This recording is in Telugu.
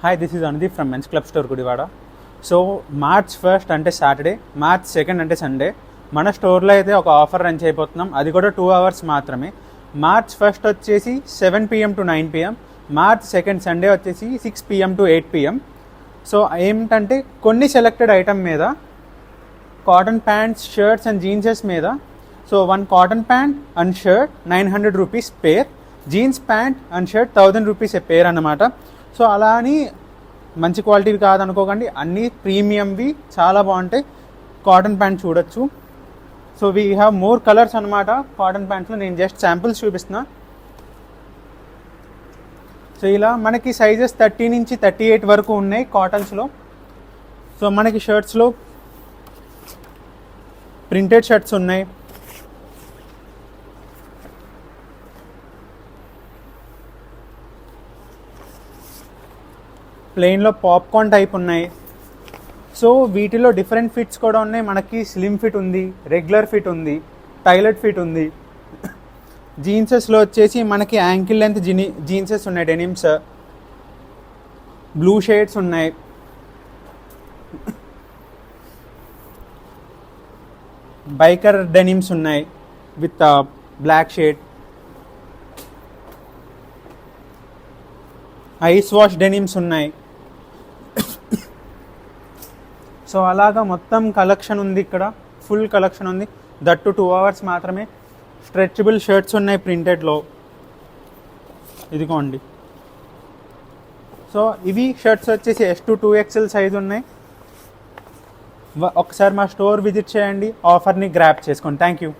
Hi, this is Anudeep from men's club store Gudivada. So March 1 అంటే సాటర్డే, మార్చ్ 2 అంటే సండే మన స్టోర్లో అయితే ఒక ఆఫర్ రన్ చేయబోతున్నాం. అది కూడా 2 hours మాత్రమే. మార్చ్ 1 వచ్చేసి 7 PM to 9 PM, March 2 Sunday వచ్చేసి 6 PM to 8 PM. సో ఏమిటంటే కొన్ని సెలెక్టెడ్ ఐటమ్ మీద cotton pants, shirts and jeanses మీద. So 1 cotton pant and shirt 900 rupees pair, jeans pant and shirt 1000 rupees a pair అన్నమాట. సో అలా అని మంచి క్వాలిటీవి కాదనుకోకండి, అన్నీ ప్రీమియంవి చాలా బాగుంటాయి. కాటన్ ప్యాంట్ చూడొచ్చు. So we have more colours అనమాట కాటన్ ప్యాంట్స్లో. నేను జస్ట్ శాంపుల్స్ చూపిస్తున్నా. సో ఇలా మనకి సైజెస్ 30 నుంచి 38 వరకు ఉన్నాయి కాటన్స్లో. సో మనకి షర్ట్స్లో ప్రింటెడ్ షర్ట్స్ ఉన్నాయి, ప్లెయిన్లో పాప్కార్న్ టైప్ ఉన్నాయి. సో వీటిలో డిఫరెంట్ ఫిట్స్ కూడా ఉన్నాయి. మనకి స్లిమ్ ఫిట్ ఉంది, రెగ్యులర్ ఫిట్ ఉంది, టైలర్డ్ ఫిట్ ఉంది. జీన్సెస్లో వచ్చేసి మనకి యాంకిల్ లెంత్ జీన్సెస్ ఉన్నాయి, డెనిమ్స్, బ్లూ షేడ్స్ ఉన్నాయి, బైకర్ డెనిమ్స్ ఉన్నాయి with black shade, ice wash denims ఉన్నాయి. సో అలాగా మొత్తం కలెక్షన్ ఉంది ఇక్కడ, ఫుల్ కలెక్షన్ ఉంది. దట్టు 2 hours మాత్రమే. స్ట్రెచబుల్ షర్ట్స్ ఉన్నాయి ప్రింటెడ్లో, ఇదిగోండి. సో ఇవి షర్ట్స్ వచ్చేసి S to 2XL సైజ్ ఉన్నాయి. ఒకసారి మా స్టోర్ విజిట్ చేయండి, ఆఫర్ని గ్రాప్ చేసుకోండి. Thank you.